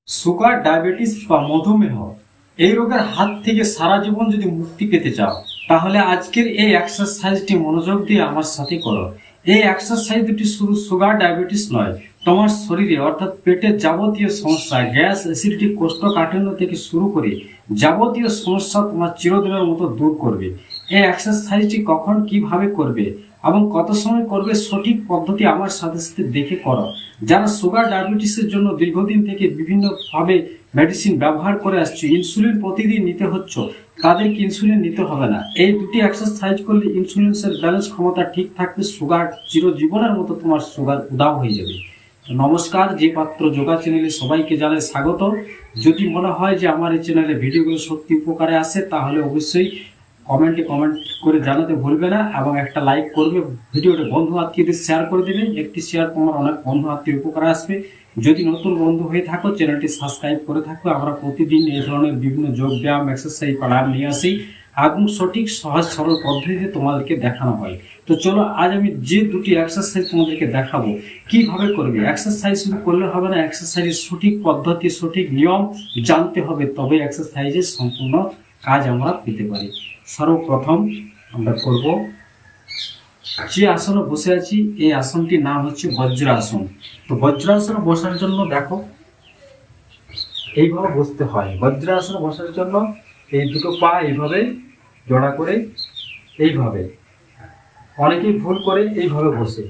Sugar, diabetes বা মধুমেহ এই রোগের হাত থেকে সারা জীবন যদি মুক্তি পেতে চাও, তাহলে আজকের এই এক্সারসাইজটি মনোযোগ দিয়ে আমার সাথে করো। এই এক্সারসাইজ দুটি শুধু সুগার, ডায়াবেটিস নয়, তোমার শরীরে অর্থাৎ পেটের যাবতীয় সমস্যা, গ্যাস, অ্যাসিডিটি, কোষ্ঠকাঠিন্য থেকে শুরু করে যাবতীয় সমস্যা তোমার চিরদিনের মতো দূর করবে। এই এক্সারসাইজটি কখন কিভাবে করবে এবং কত সময় করবে, সঠিক পদ্ধতি আমার সাথে সাথে দেখে করো। যারা সুগার, ডায়াবেটিসের জন্য দীর্ঘদিন থেকে বিভিন্নভাবে মেডিসিন ব্যবহার করে আসছে, ইনসুলিন প্রতিদিন নিতে হচ্ছে, তাদেরকে ইনসুলিন নিতে হবে না। এই দুটি এক্সারসাইজ করলে ইনসুলিনের ব্যালেন্স ক্ষমতা ঠিক থাকবে, সুগার চিরজীবনের মতো তোমার সুগার উধাও হয়ে যাবে। নমস্কার, যে পাত্র যোগা চ্যানেলে সবাইকে জানাই স্বাগত। যদি মনে হয় যে আমার এই চ্যানেলে ভিডিওগুলো সত্যি উপকারে আসে, তাহলে অবশ্যই কমেন্ট করে জানাতে ভুলবে না এবং একটা লাইক করবে, ভিডিওটা বন্ধু আত্মীয়দের শেয়ার করে দেবে। একটি শেয়ার তোমার অনেক বন্ধু আত্মীয় উপকারে আসবে। যদি নতুন বন্ধু হয়ে থাকো, চ্যানেলটি সাবস্ক্রাইব করে থাকো। আমরা প্রতিদিন এই ধরনের বিভিন্ন যোগ ব্যায়াম, এক্সারসাইজ, প্রাণায়াম নিয়ে আসি এবং সঠিক সহজ সরল পদ্ধতিতে তোমাদেরকে দেখানো হয়। তো চলো, আজ আমি যে দুটি এক্সারসাইজ তোমাদেরকে দেখাবো কিভাবে করবে। এক্সারসাইজ শুধু করলে হবে না, এক্সারসাইজের সঠিক পদ্ধতি, সঠিক নিয়ম জানতে হবে, তবে এক্সারসাইজের সম্পূর্ণ কাজ আমরা পেতে পারি। সর্বপ্রথম আমরা করব, যে আসনে বসে আছি এই আসনটির নাম হচ্ছে বজ্রাসন। তো বজ্রাসনে বসার জন্য দেখো এইভাবে বসতে হয়। বজ্রাসনে বসার জন্য এই দুটো পা এইভাবে জোড়া করে, এইভাবে, অনেকেই ভুল করে এইভাবে বসে,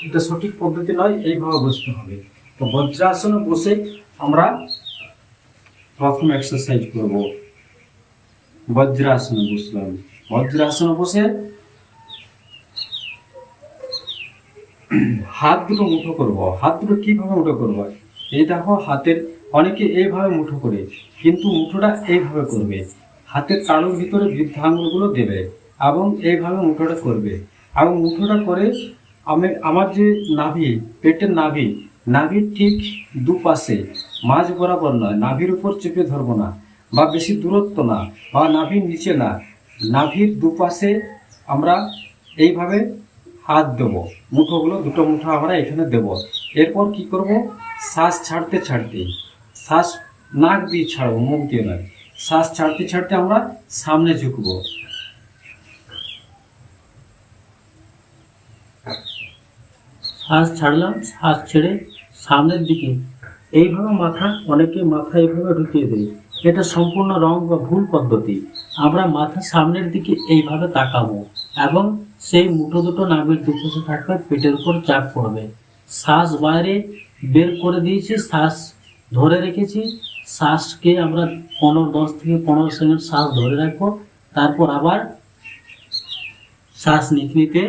এটা সঠিক পদ্ধতি নয়, এইভাবে বসতে হবে। তো বজ্রাসনে বসে আমরা প্রথম এক্সারসাইজ করব। বজ্রাসনে বসলাম। বজ্রাসনে বসে হাত দুটো মুঠো করব। হাত দুটো কিভাবে মুঠো করব? এই দেখো, হাতের অনেকে এইভাবে মুঠো করে, কিন্তু মুঠোটা এইভাবে করবে। হাতের তালুর ভিতরে বৃদ্ধাঙ্গুলগুলো দেবে এবং এইভাবে মুঠোটা করবে। এবং মুঠোটা করে আমার যে নাভি, পেটের নাভি, নাভির ঠিক দুপাশে, মাঝ বরাবর নয়, নাভির উপর চেপে ধরবো না, বা বেশি দূরত্ব না, বা নাভির নিচে না, নাভির দুপাশে আমরা এইভাবে হাত দেবো। মুঠোগুলো, দুটো মুঠো আমরা এখানে দেব। এরপর কি করব, শ্বাস ছাড়তে ছাড়তে, শ্বাস নাক দিয়ে ছাড়বো, মুখ দিয়ে নয়, শ্বাস ছাড়তে ছাড়তে আমরা সামনে ঝুঁকবো। শ্বাস ছাড়লাম, শ্বাস ছেড়ে সামনের দিকে এইভাবে মাথা, অনেকে মাথা এইভাবে ঢুকিয়ে দেয়, এটা সম্পূর্ণ রং বা ভুল পদ্ধতি। আমরা মাথা সামনের দিকে এইভাবে তাকাবো এবং সেই মুঠো দুটো নাভির দুপাশে থাকবে, পেটের উপর চাপ পড়বে। শ্বাস বাইরে বের করে দিয়েছি, শ্বাস ধরে রেখেছি। শ্বাসকে আমরা 10 থেকে 15 সেকেন্ড শ্বাস ধরে রাখবো, তারপর আবার শ্বাস নিতে নিতে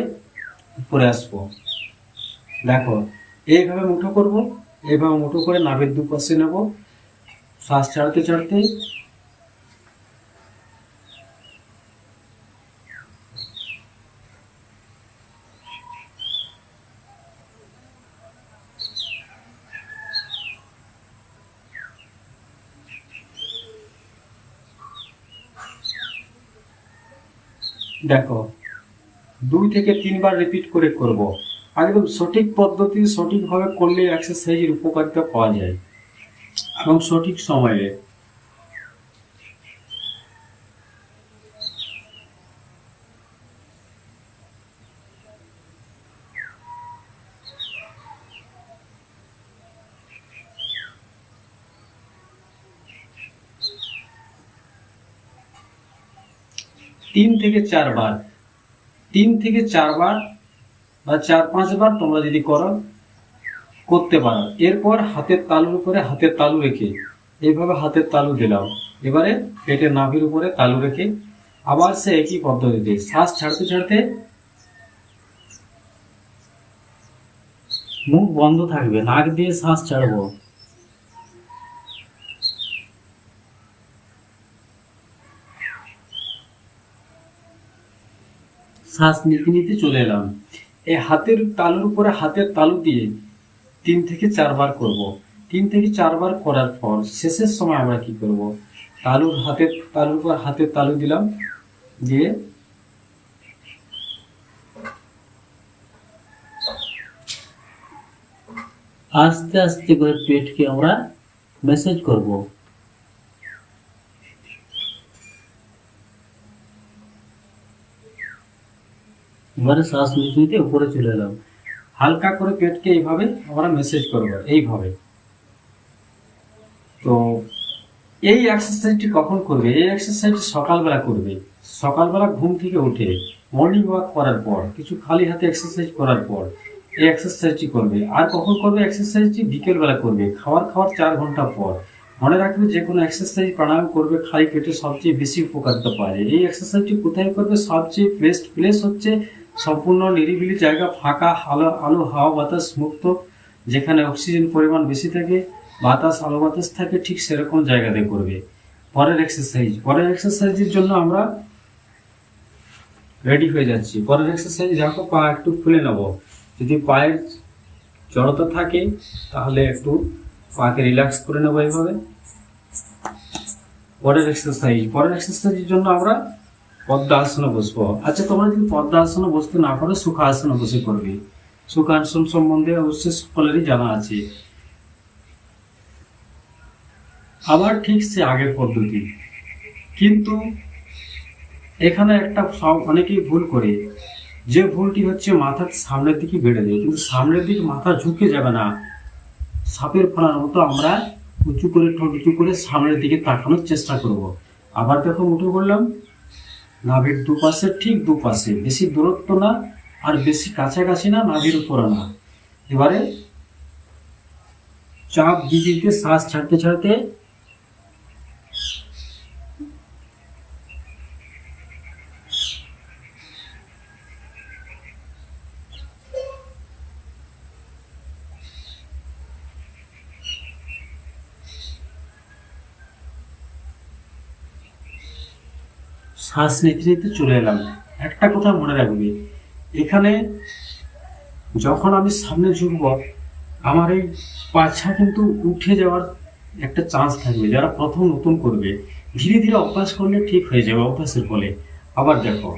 উপরে আসবো। দেখো, এইভাবে মুঠো করব, এইভাবে মুঠো করে নাভির দুপাশে নেব, শ্বাস ছাড়তে ছাড়তে দেখো 2 থেকে 3 বার রিপিট করে করব। একদম সঠিক পদ্ধতি, সঠিকভাবে করলে এক্সারসাইজের উপকারিতা পাওয়া যায় এবং সঠিক সময়ে। তিন থেকে চার বার, 3 থেকে 4 বার বা 4-5 বার তোমরা যদি করতে পারো। এরপর হাতের তালুর উপরে হাতের তালু রেখে এইভাবে হাতের তালু দিলাম, এবারে পেটের নাভির উপরে তালু রেখে আবার সে একই পদ্ধতিতে শ্বাস ছাড়তে ছাড়তে মুখ বন্ধ থাকবে, নাক দিয়ে শ্বাস ছাড়বো। শ্বাস নিতে নিতে চলে এলাম। এই হাতের তালুর উপরে হাতের তালু দিয়ে 3 থেকে 4 বার করব। 3 থেকে 4 বার করার পর শেষের সময় আমরা কি করব, তালুর উপর হাতের তালু দিলাম, দিয়ে আস্তে আস্তে করে পেটকে আমরা মেসেজ করব। এবারে শ্বাস নিতে নিতে উপরে চলে এলাম। হালকা করে পেটকে এইভাবে আমরা মেসেজ করব, এইভাবে। তো এই এক্সারসাইজটি কখন করবে? এই এক্সারসাইজটি সকালবেলা করবে। সকালবেলা ঘুম থেকে উঠে মর্নিং ওয়াক করার পর, কিছু খালি হাতে এক্সারসাইজ করার পর এই এক্সারসাইজটি করবে। আর কখন করবে এক্সারসাইজটি? বিকেলবেলা করবে, খাওয়ার 4 ঘন্টা পর। মনে রাখবে, যে কোনো এক্সারসাইজ প্রাণায়াম করবে খালি পেটে সবচেয়ে বেশি উপকারিতা পাওয়া যায়। এই এক্সারসাইজটি কোথায় করবে? সবচেয়ে বেস্ট প্লেস হচ্ছে সম্পূর্ণ নিরিবিলি জায়গা, ফাঁকা, আলো আলো হাওয়া বাতাস মুক্ত, যেখানে অক্সিজেন পরিমাণ বেশি থাকে, বাতাস আলো বাতাস থাকে, ঠিক সেরকম জায়গাতে করবে। পরের এক্সারসাইজের জন্য আমরা রেডি হয়ে যাচ্ছি। পরের এক্সারসাইজ দেখো, পা একটু খুলে নেব। যদি পায়ের জড়তা থাকে তাহলে একটু পাকে রিল্যাক্স করে নেবো এইভাবে। পরের এক্সারসাইজের জন্য আমরা পদ্মাসনে বসবো। আচ্ছা, তোমরা যদি পদ্মাসনে বসতে না পারো, সুখাসনে বসে করবে। সুখাসন সম্বন্ধে অবশ্যই সকলেরই জানা আছে। আবার ঠিক সে আগের পদ্ধতি, কিন্তু এখানে একটা অনেকেই ভুল করে, যে ভুলটি হচ্ছে মাথার সামনের দিকে বেড়ে দেয়। কিন্তু সামনের দিকে মাথা ঝুঁকে যাবে না, সাপের ফোনার মতো আমরা উঁচু করে, ঠোঁট উঁচু করে সামনের দিকে তাকানোর চেষ্টা করব। আবার দেখো, উঠে করলাম, নাভির দুপাশে, ঠিক দুপাশে, বেশি দূরত্ব না আর বেশি কাছাকাছি না, নাভির উপরে না। এবারে চাপ দিতে দিতে, শ্বাস ছাড়তে ছাড়তে শ্বাস নিতে নিতে চলে এলাম। একটা কথা মনে রাখবে, এখানে যখন আমি সামনে ঝুঁকব, আমার এই পাছা কিন্তু উঠে যাওয়ার একটা চান্স থাকবে। যারা প্রথম নতুন করবে, ধীরে ধীরে অভ্যাস করলে ঠিক হয়ে যাবে, অভ্যাসের ফলে। আবার দেখো,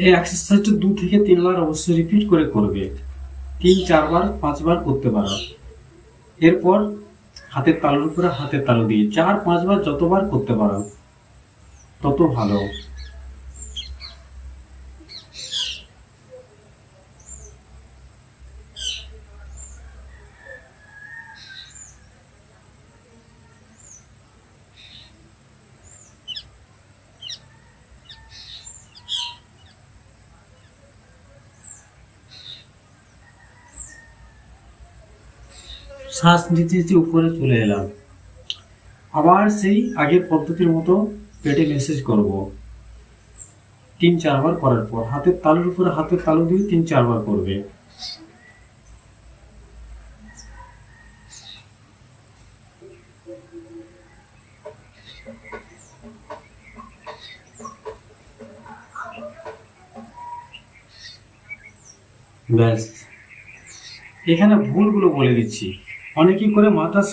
এই এক্সারসাইজটা 2 থেকে 3 বার অবশ্যই রিপিট করে করবে। 3, 4 বার, 5 বার করতে পারো। এরপর হাতের তালুর উপরে হাতের তালু দিয়ে 4-5 বার যতবার করতে পারো তত ভালো। শ্বাস নিতে নিতে উপরে চলে এলাম। আবার সেই আগের পদ্ধতির মতো পেটে মেসেজ করব। 3-4 বার করার পর হাতের তালুর উপরে হাতের তালু দিয়ে 3-4 বার করবে। ব্যাস। এখানে ভুলগুলো বলে দিচ্ছি। অনেকেই করে মাথার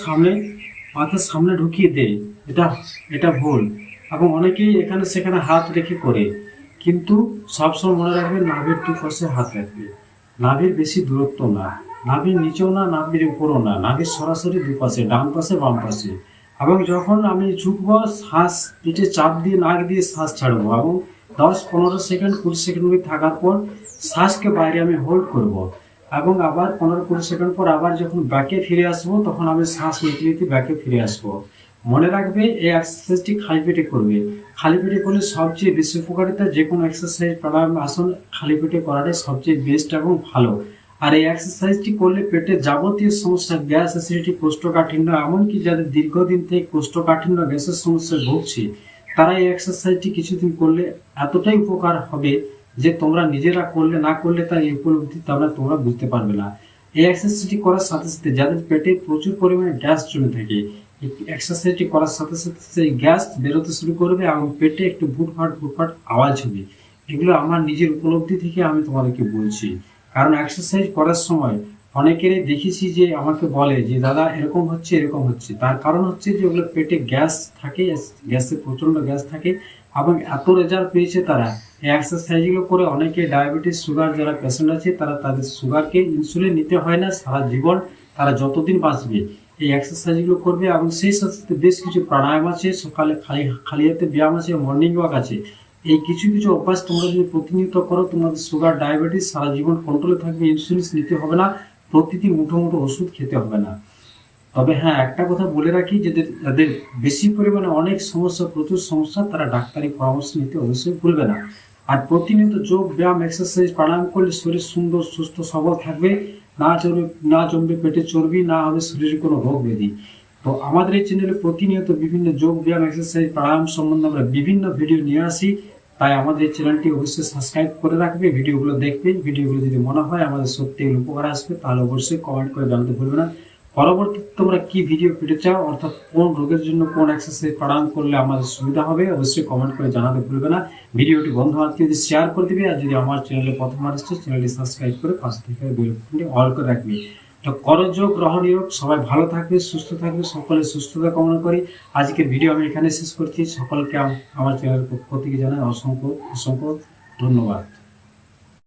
সামনে ঢুকিয়ে দেয়, এটা এটা ভুল। এবং অনেকেই এখানে সেখানে হাত রেখে করে, কিন্তু সবসময় মনে রাখবে, নাভির দুপাশে হাত রাখবে। নাভির বেশি দূরত্ব না, নাভির নিচেও না, নাভির উপরও না, নাভির সরাসরি দুপাশে, ডান পাশে বাম পাশে। এবং যখন আমি ঝুঁকবো, শ্বাস পিঠে চাপ দিয়ে নাক দিয়ে শ্বাস ছাড়বো, এবং 10-15 সেকেন্ড 20 সেকেন্ড থাকার পর শ্বাসকে বাইরে আমি হোল্ড করব। এবং আবার 15-20 সেকেন্ড পর আবার যখন ব্যাকে ফিরে আসবো, তখন আমি শ্বাস নিতে নিতে ব্যাকে ফিরে আসবো। মনে রাখবে, এই এক্সারসাইজটি খালি পেটে করবে। খালি পেটে করলে সবচেয়ে বেশি উপকারিতা। যে কোনো এক্সারসাইজ, প্রাণায়াম, আসন খালি পেটে করাটাই সবচেয়ে বেস্ট এবং ভালো। আর এই এক্সারসাইজটি করলে পেটে যাবতীয় সমস্যা, গ্যাস, অ্যাসিডিটি, কোষ্ঠকাঠিন্য, এমনকি যাদের দীর্ঘদিন থেকে কোষ্ঠকাঠিন্য, গ্যাসের সমস্যায় ভুগছে, তারা এই এক্সারসাইজটি কিছুদিন করলে এতটাই উপকার হবে যে তোমরা নিজেরা করলে না করলে তার এই উপলব্ধি তোমরা বুঝতে পারবে না। এই এক্সারসাইজটি করার সাথে সাথে যাদের পেটে প্রচুর পরিমাণে গ্যাস জমে থাকে, এই এক্সারসাইজটি করার সাথে সাথে সেই গ্যাস বেরোতে শুরু করবে এবং পেটে একটু ফুটফাট আওয়াজ হবে। এগুলো আমার নিজের উপলব্ধি থেকে আমি তোমাদেরকে বলছি। কারণ এক্সারসাইজ করার সময় অনেকেরই দেখেছি যে আমাকে বলে যে দাদা এরকম হচ্ছে, তার কারণ হচ্ছে যে ওগুলো পেটে গ্যাস থাকে, গ্যাসে প্রচন্ড গ্যাস থাকে এবং এত রেজাল্ট পেয়েছে তারা এই এক্সারসাইজগুলো করে। অনেকে ডায়াবেটিস সুগার যারা পেশেন্ট আছে তারা তাদের সুগারকে ইনসুলিন নিতে হয় না সারা জীবন, তারা যতদিন বাঁচবে এই এক্সারসাইজগুলো করবে। এবং সেই সাথে বেশ কিছু প্রাণায়াম আছে, সকালে খালি হাতে ব্যায়াম আছে, মর্নিং ওয়াক আছে। এই কিছু অভ্যাস তোমরা যদি প্রতিনিয়ত করো তোমাদের সুগার ডায়াবেটিস সারা জীবন কন্ট্রোলে থাকবে, ইনসুলিন নিতে হবে না, প্রতিদিন মুঠো ওষুধ খেতে হবে না। তবে হ্যাঁ, একটা কথা বলে রাখি, যাদের বেশি পরিমাণে অনেক সমস্যা, প্রচুর সমস্যা, তারা ডাক্তারি পরামর্শ নিতে অবশ্যই ভুলবে না। আর প্রতিনিয়ত যোগ ব্যায়াম এক্সারসাইজ প্রাণায়াম করলে শরীর সুন্দর সুস্থ সবল থাকবে, না জমবে পেটে চর্বি, না হবে শরীরে কোনো রোগ ব্যাধি। তো আমাদের এই চ্যানেলে প্রতিনিয়ত বিভিন্ন যোগ ব্যায়াম এক্সারসাইজ প্রাণায়াম সম্বন্ধে আমরা বিভিন্ন ভিডিও নিয়ে আসি। তাই আমাদের এই চ্যানেলটি অবশ্যই সাবস্ক্রাইব করে রাখবে, ভিডিওগুলো দেখবে। ভিডিওগুলো যদি মনে হয় আমাদের সত্যি উপকার আসবে তাহলে অবশ্যই কমেন্ট করে জানাতে ভুলবে না। পরবর্তীতে তোমরা কি ভিডিও পেতে চাও, অর্থাৎ কোন রোগের জন্য কোন এক্সারসাইজ প্রাণায়াম করলে আমাদের সুবিধা হবে, অবশ্যই কমেন্ট করে জানাতে ভুলবে না। ভিডিওটি বন্ধু বান্ধবদের শেয়ার করে দিবে, আর যদি আমার চ্যানেলে প্রথমবার এসেছে চ্যানেলটি সাবস্ক্রাইব করে পাশে থেকে বেল বাটনটি অল করে রাখবে। তো করযোগ গ্রহণীয়, সবাই ভালো থাকবে, সুস্থ থাকবে, সকলের সুস্থতা কামনা করি। আজকের ভিডিও আমি এখানে শেষ করছি। সকলকে আমার চ্যানেলের পক্ষ থেকে জানাই অসংখ্য ধন্যবাদ।